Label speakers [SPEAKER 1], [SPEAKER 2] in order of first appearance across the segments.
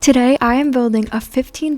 [SPEAKER 1] Today, I am building a $15,000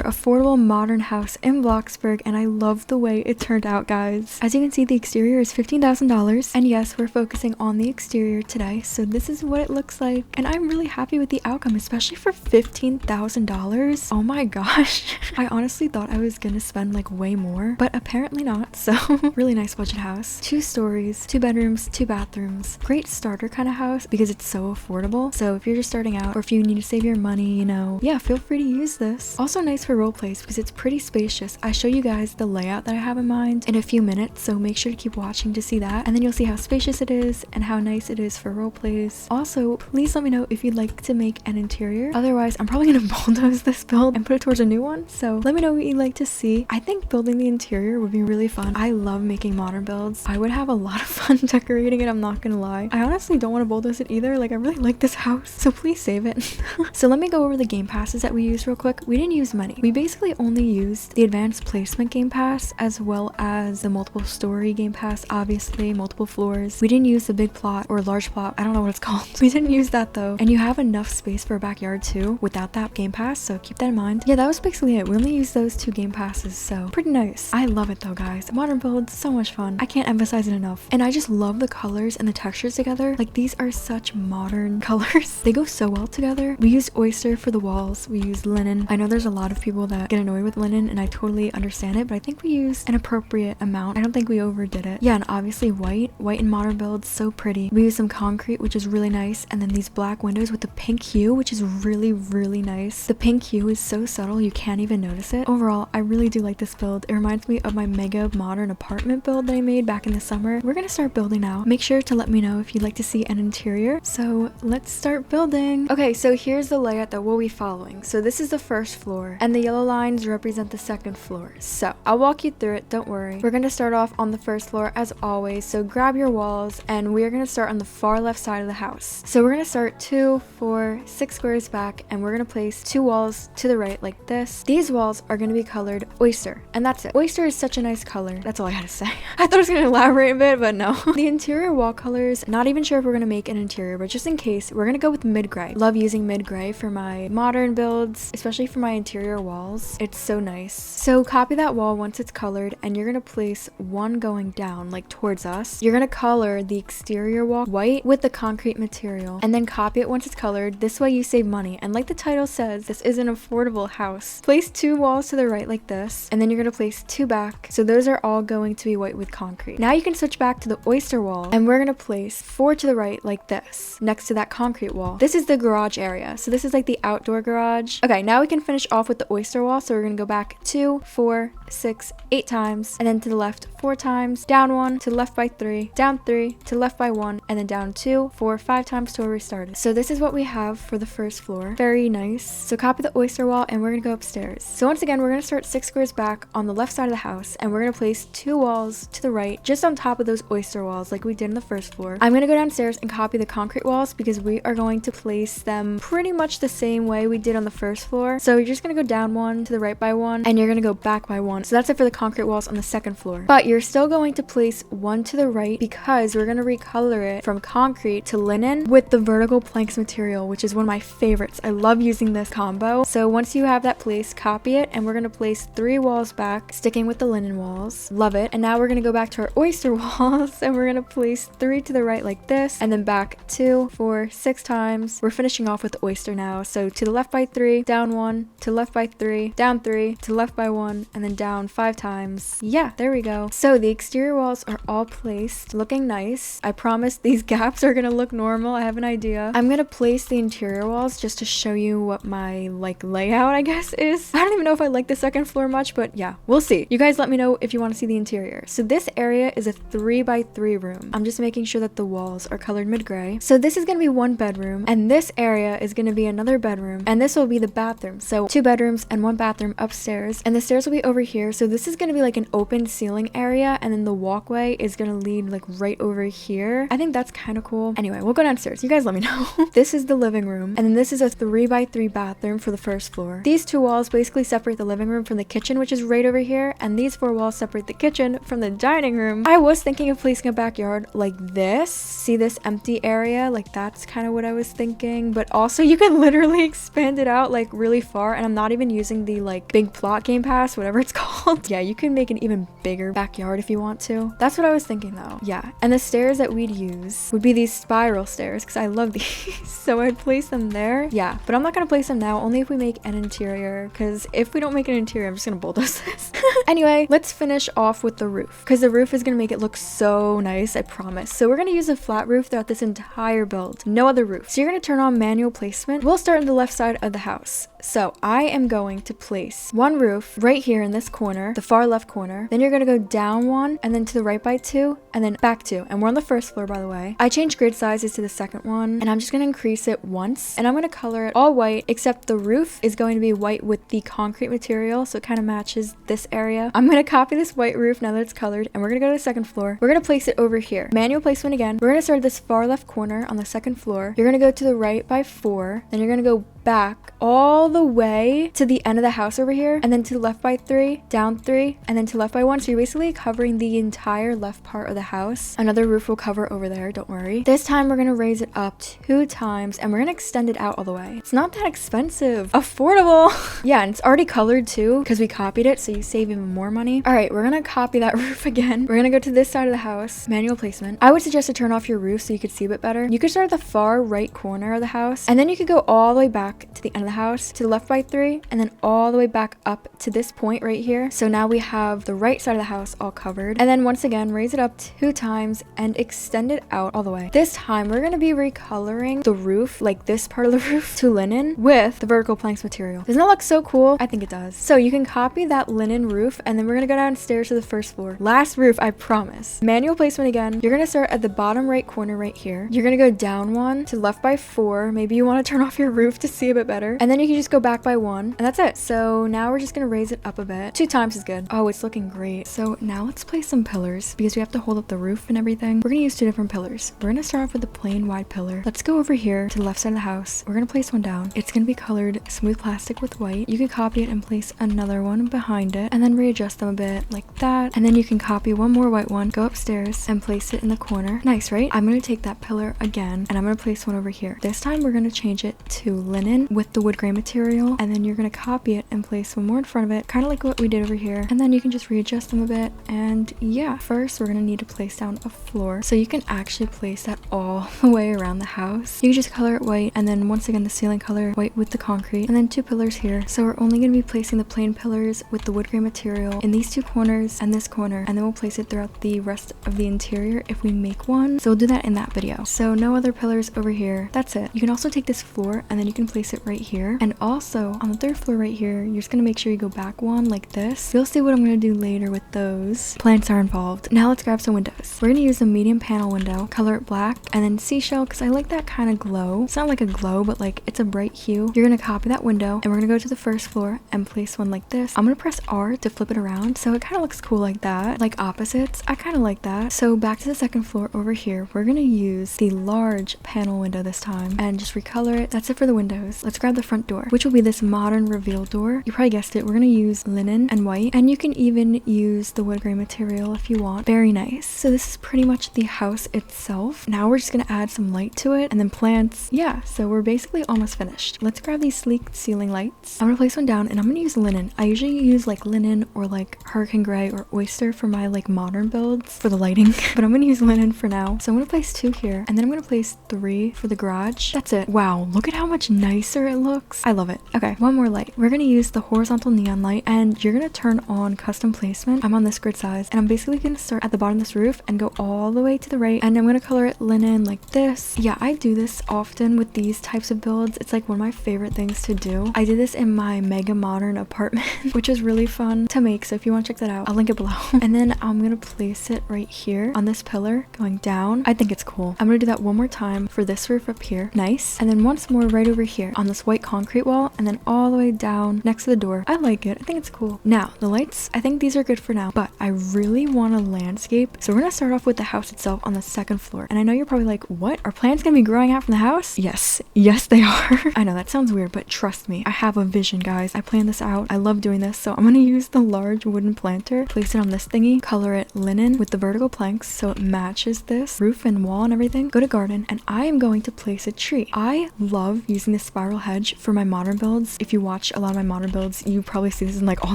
[SPEAKER 1] affordable modern house in Bloxburg, and I love the way it turned out, guys. As you can see, the exterior is $15,000, and yes, we're focusing on the exterior today, so this is what it looks like, and I'm really happy with the outcome, especially for $15,000. Oh my gosh. I honestly thought I was gonna spend like way more, but apparently not, so really nice budget house. 2 stories, 2 bedrooms, 2 bathrooms. Great starter kind of house because it's so affordable, so if you're just starting out or if you need to save your money, you know, yeah, feel free to use this. Also nice for role plays because it's pretty spacious. I show you guys the layout that I have in mind in a few minutes, so make sure to keep watching to see that, and then you'll see how spacious it is and how nice it is for role plays. Also, please let me know if you'd like to make an interior. Otherwise, I'm probably gonna bulldoze this build and put it towards a new one, so let me know what you'd like to see. I think building the interior would be really fun. I love making modern builds. I would have a lot of fun decorating it, I'm not gonna lie. I honestly don't want to bulldoze it either. Like, I really like this house, so please save it. So let me go over the game passes that we used real quick. We didn't use money. We basically only used the advanced placement game pass as well as the multiple story game pass, obviously multiple floors. We didn't use the big plot or large plot. I don't know what it's called. We didn't use that though. And you have enough space for a backyard too without that game pass, so keep that in mind. Yeah, that was basically it. We only used those 2 game passes, so pretty nice. I love it though, guys. Modern builds, so much fun. I can't emphasize it enough. And I just love the colors and the textures together. Like, these are such modern colors. They go so well together. We used oyster for the walls. We used linen. I know there's a lot of people that get annoyed with linen, and I totally understand it, but I think we used an appropriate amount. I don't think we overdid it. Yeah, and obviously white in modern builds, so pretty. We used some concrete, which is really nice, and then these black windows with the pink hue, which is really nice. The pink hue is so subtle you can't even notice it. Overall, I really do like this build. It reminds me of my mega modern apartment build that I made back in the summer. We're gonna start building now. Make sure to let me know if you'd like to see an interior. So let's start building. Okay, so here's the layout that we'll be following. So this is the first floor, and the yellow lines represent the second floor. So I'll walk you through it, don't worry. We're gonna start off on the first floor as always, so grab your walls, and we're gonna start on the far left side of the house. So we're gonna start 2, 4, 6 squares back, and we're gonna place 2 walls to the right like this. These walls are gonna be colored oyster, and that's it. Oyster is such a nice color. That's all I had to say. I thought I was gonna elaborate a bit, but no. The interior wall colors, not even sure if we're gonna make an interior, but just in case, we're gonna go with mid-gray. Love using mid-gray for my modern builds, especially for my interior walls. It's so nice. So copy that wall once it's colored, and you're gonna place 1 going down, like towards us. You're gonna color the exterior wall white with the concrete material, and then copy it once it's colored. This way you save money, and like the title says, this is an affordable house. Place 2 walls to the right like this, and then you're gonna place 2 back, so those are all going to be white with concrete. Now you can switch back to the oyster wall, and we're gonna place 4 to the right like this, next to that concrete wall. This is the garage area, so this is like the outdoor garage. Okay, now we can finish off with the oyster wall, so we're gonna go back 2, 4, 6, 8 times, and then to the left 4 times, down 1, to the left by 3, down 3, to the left by 1, and then down 2, 4, 5 times to where we started. So this is what we have for the first floor. Very nice. So copy the oyster wall, and we're gonna go upstairs. So once again, we're gonna start 6 squares back on the left side of the house, and we're gonna place 2 walls to the right, just on top of those oyster walls like we did in the first floor. I'm gonna go downstairs and copy the concrete walls because we are going to place them pretty much the same way we did on the first floor. So you're just gonna go down 1, to the right by 1, and you're gonna go back by 1. So that's it for the concrete walls on the second floor. But you're still going to place 1 to the right because we're gonna recolor it from concrete to linen with the vertical planks material, which is one of my favorites. I love using this combo. So once you have that placed, copy it, and we're gonna place 3 walls back, sticking with the linen walls. Love it. And now we're gonna go back to our oyster walls, and we're gonna place 3 to the right like this, and then back 2, 4, 6 times. We're finishing off with the oyster now. So to the left by 3, down 1, to the left by 3, down 3, to the left by 1, and then down 5 times. Yeah, there we go. So the exterior walls are all placed, looking nice. I promise these gaps are gonna look normal. I have an idea. I'm gonna place the interior walls just to show you what my like layout, I guess, is. I don't even know if I like the second floor much, but yeah, we'll see. You guys let me know if you want to see the interior. So this area is a 3 by 3 room. I'm just making sure that the walls are colored mid-gray. So this is gonna be 1 bedroom, and this area is gonna be another bedroom, and this will be the bathroom. So 2 bedrooms and 1 bathroom upstairs, and the stairs will be over here here. So this is going to be like an open ceiling area, and then the walkway is going to lead like right over here. I think that's kind of cool. Anyway, we'll go downstairs. You guys let me know. This is the living room, and then this is a 3x3 bathroom for the first floor. These two walls basically separate the living room from the kitchen, which is right over here, and these 4 walls separate the kitchen from the dining room. I was thinking of placing a backyard like this. See this empty area? Like that's kind of what I was thinking, but also you can literally expand it out like really far, and I'm not even using the like big plot game pass, whatever it's called. Yeah, you can make an even bigger backyard if you want to. That's what I was thinking though. Yeah, and the stairs that we'd use would be these spiral stairs because I love these. So I'd place them there. Yeah, but I'm not gonna place them now, only if we make an interior, because if we don't make an interior, I'm just gonna bulldoze this. Anyway, let's finish off with the roof, because the roof is gonna make it look so nice, I promise. So we're gonna use a flat roof throughout this entire build, no other roof. So you're gonna turn on manual placement. We'll start on the left side of the house. So I am going to place one roof right here in this corner, the far left corner. Then you're gonna go down 1, and then to the right by 2, and then back 2. And we're on the first floor, by the way. I changed grid sizes to the second one, and I'm just gonna increase it once, and I'm gonna color it all white, except the roof is going to be white with the concrete material, so it kind of matches this area. I'm gonna copy this white roof now that it's colored, and we're gonna go to the second floor. We're gonna place it over here. Manual placement again. We're gonna start at this far left corner on the second floor. You're gonna go to the right by 4, then you're gonna go back all the way to the end of the house over here, and then to the left by 3, down 3, and then to left by 1. So you're basically covering the entire left part of the house. Another roof will cover over there, don't worry. This time we're gonna raise it up 2 times, and we're gonna extend it out all the way. It's not that expensive, affordable. Yeah, and it's already colored too because we copied it, so you save even more money. All right, we're gonna copy that roof again. We're gonna go to this side of the house, manual placement. I would suggest to turn off your roof so you could see a bit better. You could start at the far right corner of the house, and then you could go all the way back to the end of the house, to the left by 3, and then all the way back up to this point right here. So now we have the right side of the house all covered, and then once again raise it up 2 times and extend it out all the way. This time we're going to be recoloring the roof, like this part of the roof, to linen with the vertical planks material. Doesn't that look so cool? I think it does. So you can copy that linen roof, and then we're going to go downstairs to the first floor. Last roof, I promise. Manual placement again. You're going to start at the bottom right corner right here. You're going to go down 1 to left by 4. Maybe you want to turn off your roof to see a bit better, and then you can just go back by 1, and that's it. So now we're just gonna raise it up a bit. 2 times is good. Oh, it's looking great. So now let's place some pillars because we have to hold up the roof and everything. We're gonna use 2 different pillars. We're gonna start off with the plain wide pillar. Let's go over here to the left side of the house. We're gonna place one down. It's gonna be colored smooth plastic with white. You can copy it and place another one behind it, and then readjust them a bit like that. And then you can copy one more white one, go upstairs and place it in the corner. Nice, right? I'm gonna take that pillar again, and I'm gonna place one over here. This time we're gonna change it to linen with the wood grain material, and then you're going to copy it and place one more in front of it, kind of like what we did over here, and then you can just readjust them a bit. And yeah, first we're going to need to place down a floor, so you can actually place that all the way around the house. You just color it white, and then once again the ceiling color white with the concrete, and then 2 pillars here. So we're only going to be placing the plain pillars with the wood grain material in these 2 corners and this corner, and then we'll place it throughout the rest of the interior if we make one. So we'll do that in that video. So no other pillars over here. That's it. You can also take this floor, and then you can place it right here, and also on the 3rd floor right here, you're just gonna make sure you go back 1 like this. You'll see what I'm gonna do later with those. Plants are involved. Now let's grab some windows. We're gonna use a medium panel window, color it black, and then seashell because I like that kind of glow. It's not like a glow, but like it's a bright hue. You're gonna copy that window, and we're gonna go to the 1st floor and place one like this. I'm gonna press R to flip it around, so it kind of looks cool like that, like opposites. I kind of like that. So back to the 2nd floor over here, we're gonna use the large panel window this time and just recolor it. That's it for the windows. Let's grab the front door, which will be this modern reveal door. You probably guessed it, we're gonna use linen and white, and you can even use the wood grain material if you want. Very nice. So this is pretty much the house itself. Now we're just gonna add some light to it, and then plants. Yeah, so we're basically almost finished. Let's grab these sleek ceiling lights. I'm gonna place one down, and I'm gonna use linen. I usually use like linen or like hurricane gray or oyster for my like modern builds for the lighting, but I'm gonna use linen for now. So I'm gonna place 2 here, and then I'm gonna place 3 for the garage. That's it. Wow, look at how much nicer it looks. I love it. Okay, one more light. We're gonna use the horizontal neon light, and you're gonna turn on custom placement. I'm on this grid size, and I'm basically gonna start at the bottom of this roof and go all the way to the right, and I'm gonna color it linen like this. Yeah, I do this often with these types of builds. It's like one of my favorite things to do. I did this in my mega modern apartment, which is really fun to make, so if you want to check that out, I'll link it below. And then I'm gonna place it right here on this pillar going down. I think it's cool. I'm gonna do that one more time for this roof up here. Nice. And then once more right over here. there on this white concrete wall and then all the way down next to the door. I like it. I think it's cool. Now, the lights, I think these are good for now, but I really want a landscape. So we're gonna start off with the house itself on the second floor. And I know you're probably like, what? Are plants gonna be growing out from the house? Yes. Yes, they are. I know that sounds weird, but trust me, I have a vision, guys. I planned this out. I love doing this. So I'm gonna use the large wooden planter, place it on this thingy, color it linen with the vertical planks so it matches this roof and wall and everything. Go to garden, and I am going to place a tree. I love using this spiral hedge for my modern builds. If you watch a lot of my modern builds, you probably see this in like all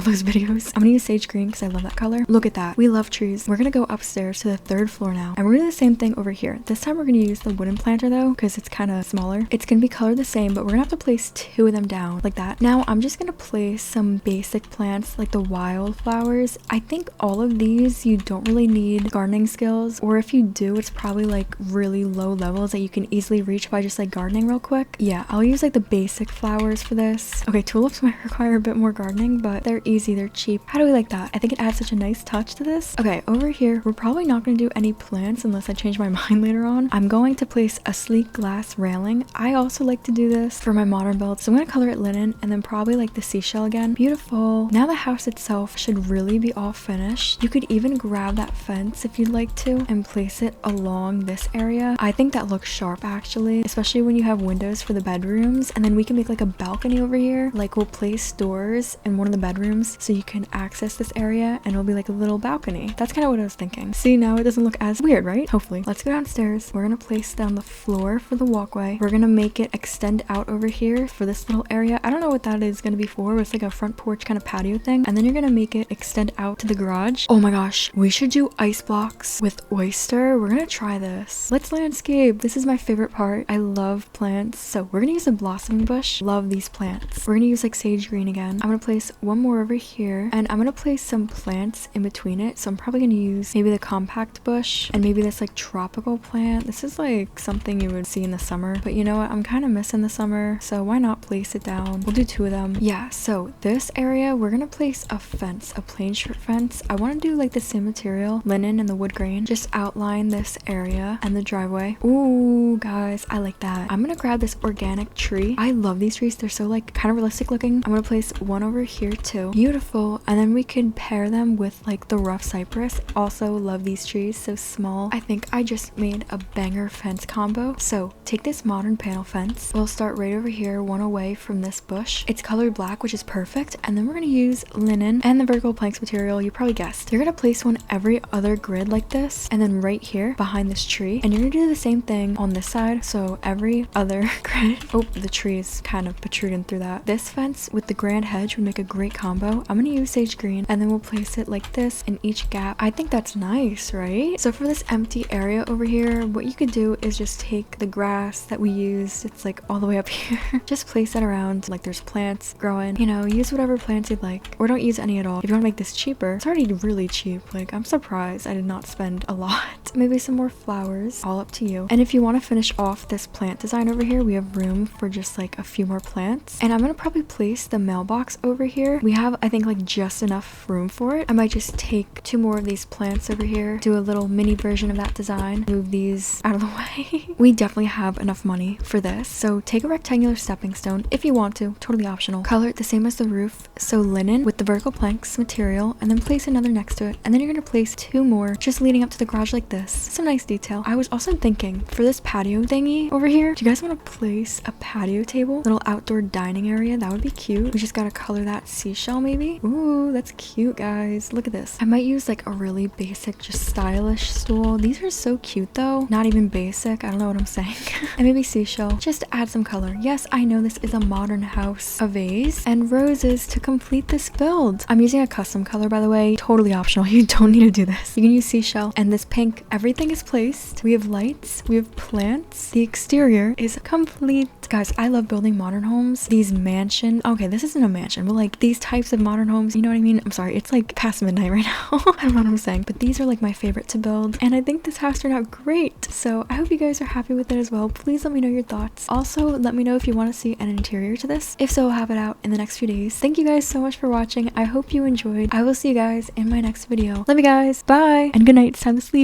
[SPEAKER 1] those videos. I'm gonna use sage green because I love that color. Look at that. We love trees. We're gonna go upstairs to the third floor now, and we're gonna do the same thing over here. This time we're gonna use the wooden planter though because it's kind of smaller. It's gonna be colored the same, but we're gonna have to place 2 of them down like that. Now I'm just gonna place some basic plants like the wildflowers. I think all of these you don't really need gardening skills, or if you do, it's probably like really low levels that you can easily reach by just like gardening real quick. Yeah, I'll use like the basic flowers for this. Okay, tulips might require a bit more gardening, but they're easy, they're cheap. How do we like that? I think it adds such a nice touch to this. Okay, over here, we're probably not going to do any plants unless I change my mind later on. I'm going to place a sleek glass railing. I also like to do this for my modern build, so I'm going to color it linen and then probably like the seashell again. Beautiful. Now the house itself should really be all finished. You could even grab that fence if you'd like to and place it along this area. I think that looks sharp actually, especially when you have windows for the bedrooms, and then we can make like a balcony over here. Like we'll place doors in one of the bedrooms so you can access this area and it'll be like a little balcony. That's kind of what I was thinking. See, now it doesn't look as weird, right? Hopefully. Let's go downstairs. We're gonna place down the floor for the walkway. We're gonna make it extend out over here for this little area. I don't know what that is gonna be for, but it's like a front porch kind of patio thing. And then you're gonna make it extend out to the garage. Oh my gosh, we should do ice blocks with oyster. We're gonna try this. Let's landscape. This is my favorite part. I love plants. So we're gonna use a blossoming bush. Love these plants. We're gonna use like sage green again. I'm gonna place one more over here, and I'm gonna place some plants in between it. So I'm probably gonna use maybe the compact bush and maybe this like tropical plant. This is like something you would see in the summer, but you know what? I'm kind of missing the summer, so why not place it down? We'll do 2 of them. Yeah, so this area, we're gonna place a fence, a plain strip fence. I want to do like the same material, linen and the wood grain. Just outline this area and the driveway. Ooh, guys, I like that. I'm gonna grab this organic tree. I love these trees. They're so like kind of realistic looking. I'm gonna place one over here too. Beautiful. And then we can pair them with like the rough cypress. Also love these trees, so small. I think I just made a banger fence combo. So take this modern panel fence. We'll start right over here, one away from this bush. It's colored black, which is perfect. And then we're gonna use linen and the vertical planks material. You probably guessed. You're gonna place one every other grid like this, and then right here behind this tree. And you're gonna do the same thing on this side. So every other grid. Oh, the tree is kind of protruding through that. This fence with the grand hedge would make a great combo. I'm gonna use sage green, and then we'll place it like this in each gap. I think that's nice, right? So for this empty area over here, what you could do is just take the grass that we used. It's like all the way up here. Just place it around like there's plants growing. You know, use whatever plants you'd like, or don't use any at all. If you want to make this cheaper, it's already really cheap. Like, I'm surprised I did not spend a lot. Maybe some more flowers, all up to you. And if you want to finish off this plant design over here, we have room for just like a few more plants. And I'm gonna probably place the mailbox over here. We have, I think, like just enough room for it. I might just take 2 more of these plants over here, do a little mini version of that design, move these out of the way. We definitely have enough money for this. So take a rectangular stepping stone if you want to, totally optional. Color it the same as the roof, so linen with the vertical planks material, and then place another next to it. And then you're gonna place 2 more just leading up to the garage like this. Some nice detail. I was also thinking for this patio thingy over here, do you guys want to place a patio table, little outdoor dining area? That would be cute. We just gotta color that seashell maybe. Ooh, that's cute, guys. Look at this. I might use like a really basic, just stylish stool. These are so cute though. Not even basic. I don't know what I'm saying. And maybe seashell, just to add some color. Yes, I know this is a modern house. A vase and roses to complete this build. I'm using a custom color, by the way. Totally optional. You don't need to do this. You can use seashell and this pink. Everything is placed. We have lights. We have plants. The exterior is complete. Guys, I love building modern homes. These mansion. Okay, this isn't a mansion, but like these types of modern homes, you know what I mean? I'm sorry, it's like past midnight right now. I don't know what I'm saying, but these are like my favorite to build. And I think this house turned out great. So I hope you guys are happy with it as well. Please let me know your thoughts. Also, let me know if you want to see an interior to this. If so, I'll have it out in the next few days. Thank you guys so much for watching. I hope you enjoyed. I will see you guys in my next video. Love you guys. Bye. And good night. It's time to sleep.